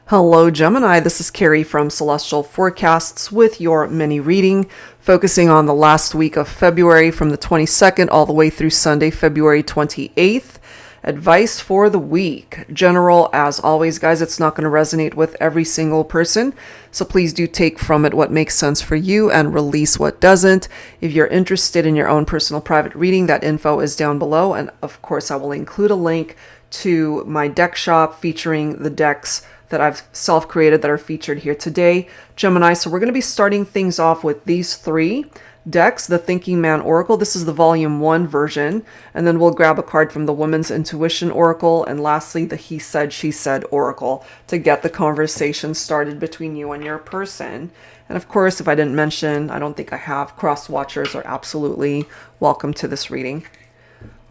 Hello, Gemini. This is Carrie from Celestial Forecasts with your mini reading, focusing on the last week of February from the 22nd all the way through Sunday, February 28th. Advice for the week. General, as always, guys, it's not going to resonate with every single person, so please do take from it what makes sense for you and release what doesn't. If you're interested in your own personal private reading, that info is down below, and of course I will include a link to my deck shop featuring the decks that I've self-created that are featured here today, Gemini. So we're going to be starting things off with these three decks, the Thinking Man Oracle. This is the Volume 1 version. And then we'll grab a card from the Woman's Intuition Oracle. And lastly, the He Said, She Said Oracle to get the conversation started between you and your person. And of course, if I didn't mention, I don't think I have, cross-watchers are absolutely welcome to this reading.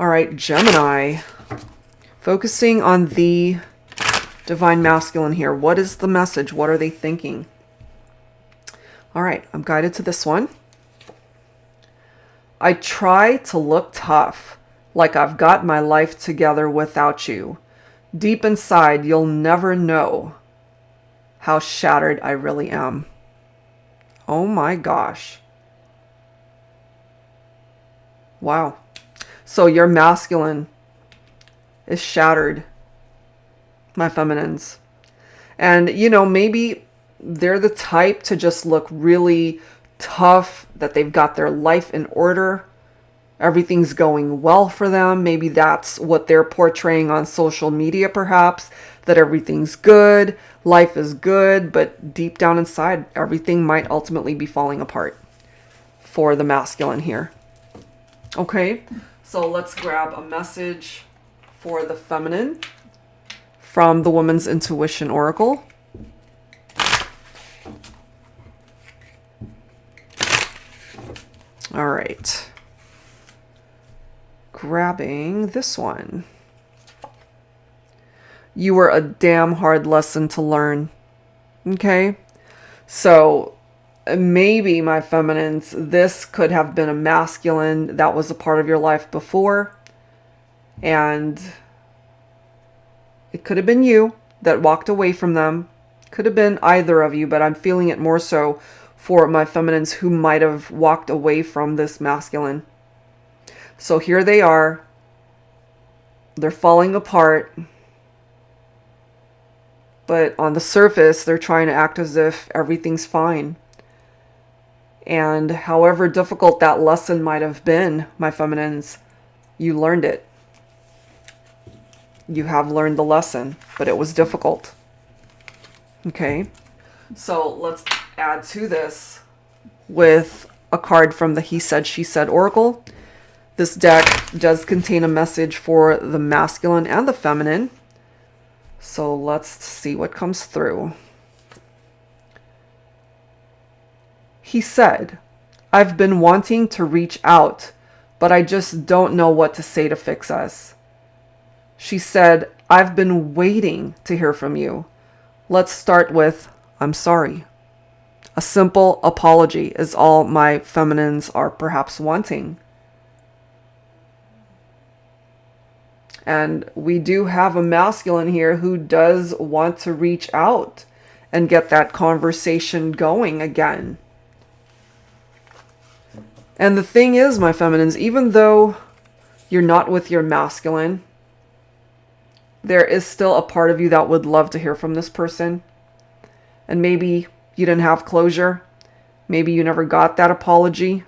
All right, Gemini, focusing on the Divine Masculine here. What is the message? What are they thinking? All right, I'm guided to this one. I try to look tough, like I've got my life together without you. Deep inside, you'll never know how shattered I really am. Oh my gosh. Wow. So your masculine is shattered, my feminines. And, you know, maybe they're the type to just look really tough, that they've got their life in order. Everything's going well for them. Maybe that's what they're portraying on social media, perhaps, that everything's good, life is good, but deep down inside, everything might ultimately be falling apart for the masculine here. Okay, so let's grab a message for the feminine from the Woman's Intuition Oracle. All right. Grabbing this one. You were a damn hard lesson to learn. Okay? So maybe, my feminines, this could have been a masculine that was a part of your life before. And it could have been you that walked away from them. Could have been either of you, but I'm feeling it more so for my feminines who might have walked away from this masculine. So here they are. They're falling apart. But on the surface, they're trying to act as if everything's fine. And however difficult that lesson might have been, my feminines, you learned it. You have learned the lesson, but it was difficult. Okay, so let's add to this with a card from the He Said, She Said Oracle. This deck does contain a message for the masculine and the feminine. So let's see what comes through. He said, I've been wanting to reach out, but I just don't know what to say to fix us. She said, I've been waiting to hear from you. Let's start with, I'm sorry. A simple apology is all my feminines are perhaps wanting. And we do have a masculine here who does want to reach out and get that conversation going again. And the thing is, my feminines, even though you're not with your masculine, there is still a part of you that would love to hear from this person. And maybe you didn't have closure. Maybe you never got that apology.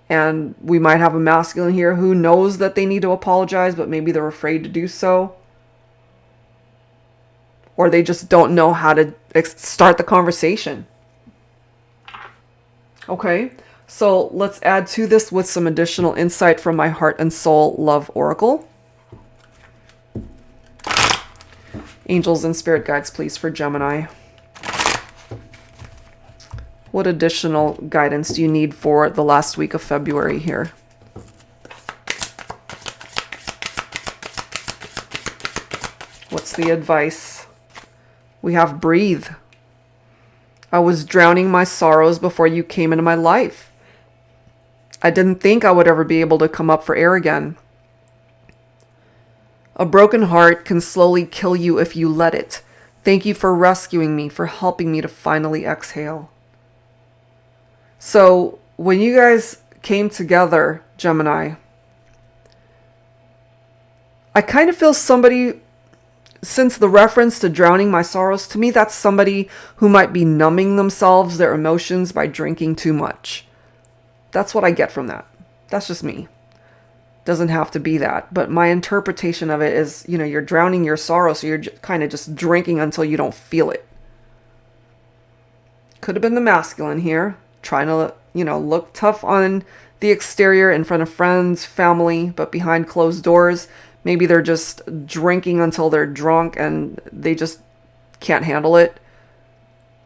And we might have a masculine here who knows that they need to apologize, but maybe they're afraid to do so. Or they just don't know how to start the conversation. Okay, so let's add to this with some additional insight from my Heart and Soul Love Oracle. Angels and spirit guides, please, for Gemini. What additional guidance do you need for the last week of February here? What's the advice? We have breathe. I was drowning my sorrows before you came into my life. I didn't think I would ever be able to come up for air again. A broken heart can slowly kill you if you let it. Thank you for rescuing me, for helping me to finally exhale. So when you guys came together, Gemini, I kind of feel somebody, since the reference to drowning my sorrows, to me that's somebody who might be numbing themselves, their emotions, by drinking too much. That's what I get from that. That's just me. Doesn't have to be that, but my interpretation of it is, you're drowning your sorrow, so you're kind of just drinking until you don't feel it. Could have been the masculine here, trying to, look tough on the exterior in front of friends, family, but behind closed doors, maybe they're just drinking until they're drunk and they just can't handle it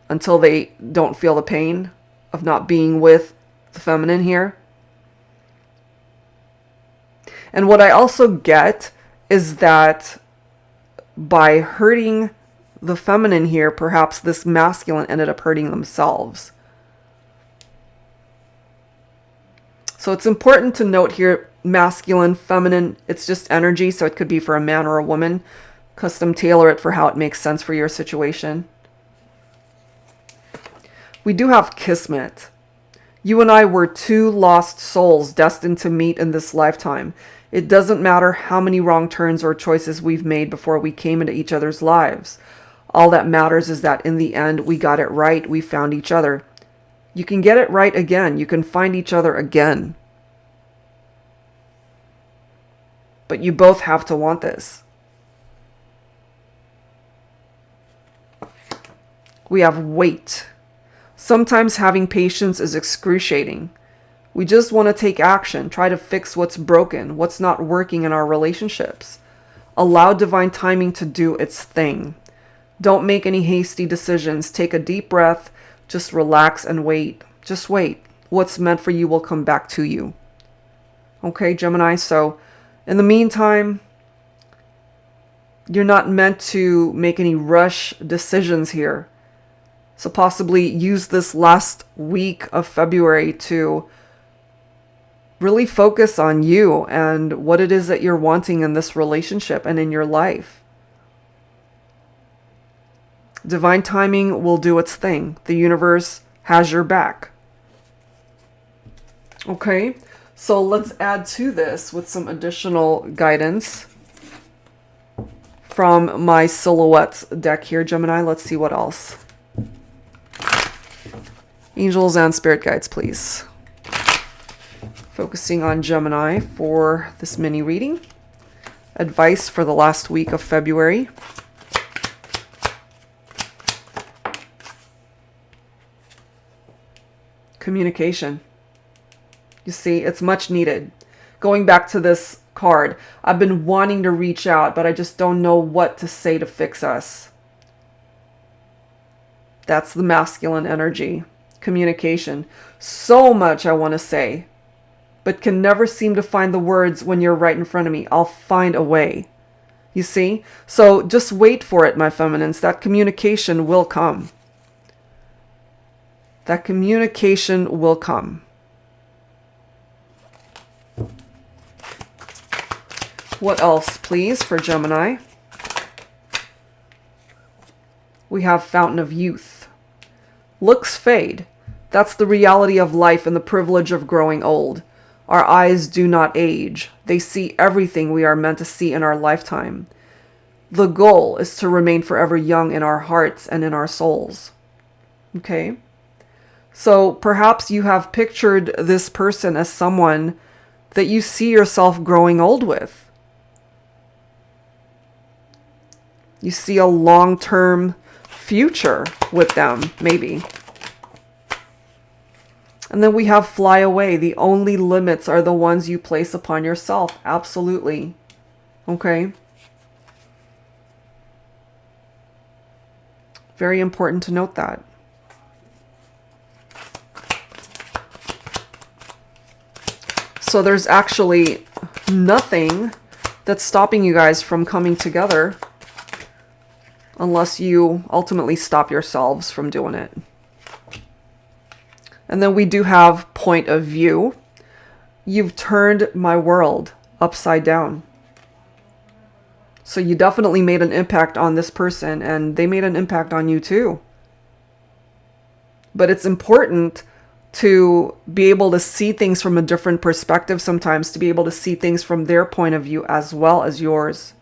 until they don't feel the pain of not being with the feminine here. And what I also get is that by hurting the feminine here, perhaps this masculine ended up hurting themselves. So it's important to note here, masculine, feminine, it's just energy, so it could be for a man or a woman. Custom tailor it for how it makes sense for your situation. We do have Kismet. You and I were two lost souls destined to meet in this lifetime. It doesn't matter how many wrong turns or choices we've made before we came into each other's lives. All that matters is that in the end, we got it right. We found each other. You can get it right again. You can find each other again. But you both have to want this. We have wait. Sometimes having patience is excruciating. We just want to take action, try to fix what's broken, what's not working in our relationships. Allow divine timing to do its thing. Don't make any hasty decisions. Take a deep breath. Just relax and wait. Just wait. What's meant for you will come back to you. Okay, Gemini? So in the meantime, you're not meant to make any rush decisions here. So possibly use this last week of February to really focus on you and what it is that you're wanting in this relationship and in your life. Divine timing will do its thing. The universe has your back. Okay, so let's add to this with some additional guidance from my silhouettes deck here, Gemini. Let's see what else. Angels and spirit guides, please. Focusing on Gemini for this mini reading. Advice for the last week of February. Communication. You see, it's much needed. Going back to this card, I've been wanting to reach out, but I just don't know what to say to fix us. That's the masculine energy. Communication. So much I want to say, but can never seem to find the words when you're right in front of me. I'll find a way. You see? So just wait for it, my feminines. That communication will come. That communication will come. What else, please, for Gemini? We have Fountain of Youth. Looks fade. That's the reality of life and the privilege of growing old. Our eyes do not age. They see everything we are meant to see in our lifetime. The goal is to remain forever young in our hearts and in our souls. Okay? So perhaps you have pictured this person as someone that you see yourself growing old with. You see a long-term future with them, maybe. And then we have fly away. The only limits are the ones you place upon yourself. Absolutely. Okay? Very important to note that. So there's actually nothing that's stopping you guys from coming together unless you ultimately stop yourselves from doing it. And then we do have point of view. You've turned my world upside down. So you definitely made an impact on this person, and they made an impact on you too. But it's important to be able to see things from a different perspective sometimes, to be able to see things from their point of view as well as yours.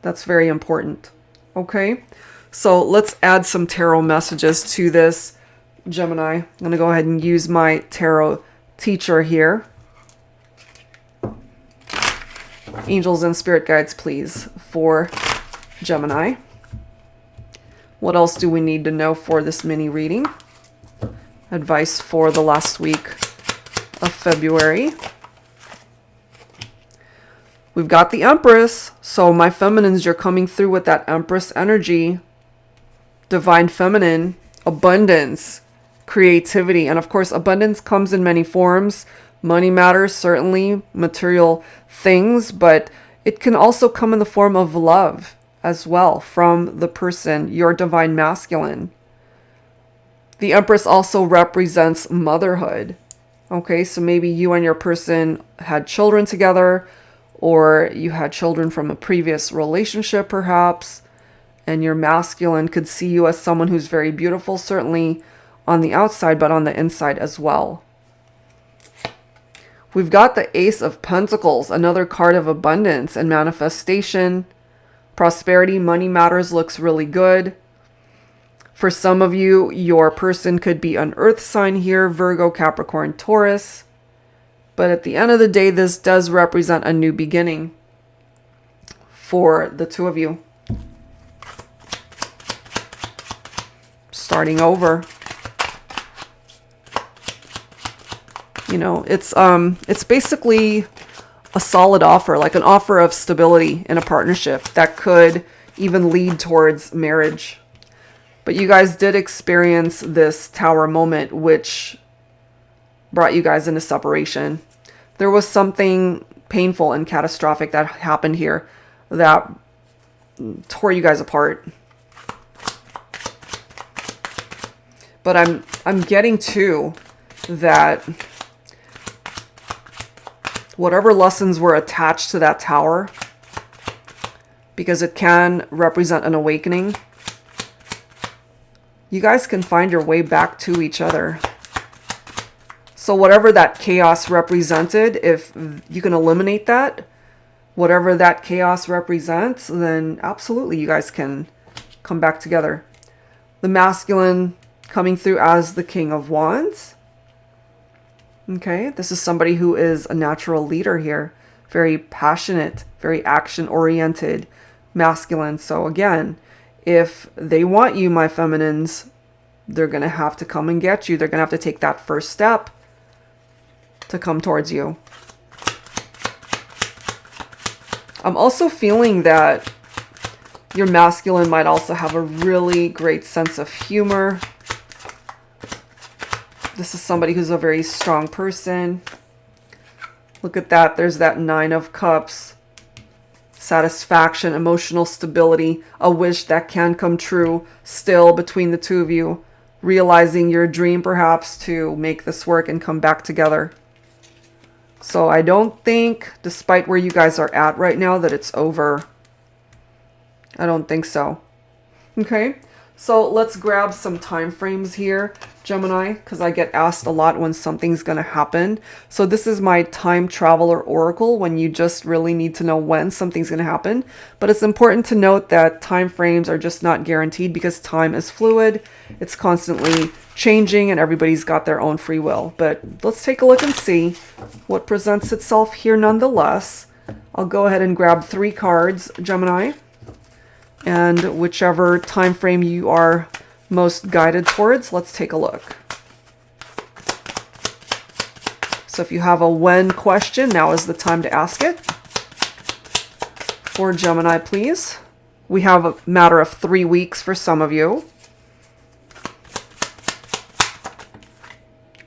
That's very important. Okay, so let's add some tarot messages to this, Gemini. I'm going to go ahead and use my tarot teacher here. Angels and spirit guides, please, for Gemini. What else do we need to know for this mini reading? Advice for the last week of February. We've got the Empress. So my feminines, you're coming through with that Empress energy. Divine feminine, abundance, creativity. And of course, abundance comes in many forms. Money matters, certainly, material things, but it can also come in the form of love as well from the person, your divine masculine. The Empress also represents motherhood. Okay, so maybe you and your person had children together, or you had children from a previous relationship perhaps, and your masculine could see you as someone who's very beautiful, certainly on the outside, but on the inside as well. We've got the Ace of Pentacles, another card of abundance and manifestation. Prosperity, money matters, looks really good. For some of you, your person could be an earth sign here, Virgo, Capricorn, Taurus. But at the end of the day, this does represent a new beginning for the two of you. Starting over. You know, it's basically a solid offer, like an offer of stability in a partnership that could even lead towards marriage. But you guys did experience this Tower moment, which brought you guys into separation. There was something painful and catastrophic that happened here that tore you guys apart. But I'm getting to that whatever lessons were attached to that tower, because it can represent an awakening, you guys can find your way back to each other. So whatever that chaos represented, if you can eliminate that, whatever that chaos represents, then absolutely you guys can come back together. The masculine coming through as the King of Wands. Okay, this is somebody who is a natural leader here. Very passionate, very action-oriented, masculine. So again, if they want you, my feminines, they're going to have to come and get you. They're going to have to take that first step to come towards you. I'm also feeling that your masculine might also have a really great sense of humor. This is somebody who's a very strong person. Look at that. There's that Nine of Cups. Satisfaction, emotional stability, a wish that can come true still between the two of you. Realizing your dream perhaps to make this work and come back together. So I don't think, despite where you guys are at right now, that it's over. I don't think so. Okay, so let's grab some time frames here, Gemini, because I get asked a lot when something's going to happen. So this is my time traveler oracle, when you just really need to know when something's going to happen. But it's important to note that time frames are just not guaranteed, because time is fluid. It's constantly changing and everybody's got their own free will. But let's take a look and see what presents itself here nonetheless. I'll go ahead and grab 3 cards, Gemini. And whichever time frame you are most guided towards, let's take a look. So if you have a when question, now is the time to ask it. For Gemini, please. We have a matter of 3 weeks for some of you.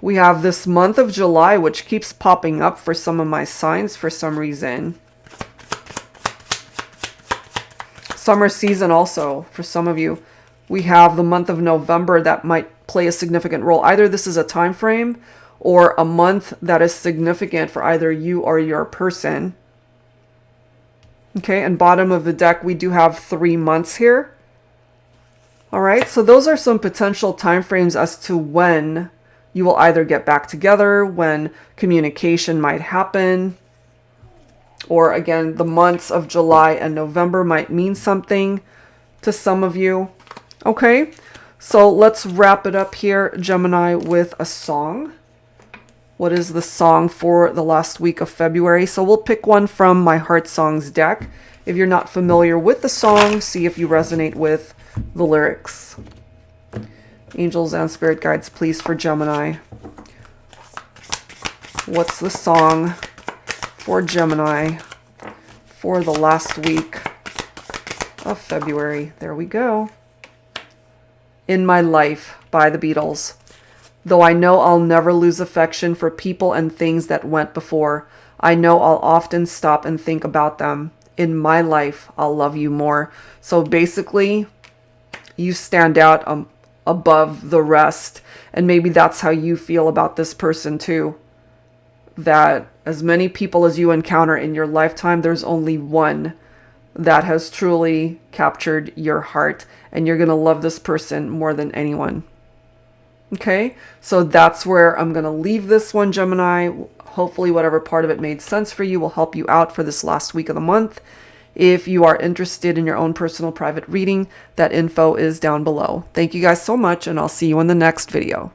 We have this month of July, which keeps popping up for some of my signs for some reason. Summer season also for some of you. We have the month of November that might play a significant role. Either this is a time frame or a month that is significant for either you or your person. Okay, and bottom of the deck, we do have 3 months here. All right, so those are some potential time frames as to when you will either get back together, when communication might happen, or again, the months of July and November might mean something to some of you. Okay, so let's wrap it up here, Gemini, with a song. What is the song for the last week of February? So we'll pick one from my Heart Songs deck. If you're not familiar with the song, see if you resonate with the lyrics. Angels and spirit guides, please, for Gemini. What's the song for Gemini for the last week of February? There we go. In My Life by the Beatles. Though I know I'll never lose affection for people and things that went before, I know I'll often stop and think about them. In my life, I'll love you more. So basically, you stand out above the rest. And maybe that's how you feel about this person too. That as many people as you encounter in your lifetime, there's only one that has truly captured your heart. And you're going to love this person more than anyone. Okay, so that's where I'm going to leave this one, Gemini. Hopefully whatever part of it made sense for you will help you out for this last week of the month. If you are interested in your own personal private reading, that info is down below. Thank you guys so much, and I'll see you in the next video.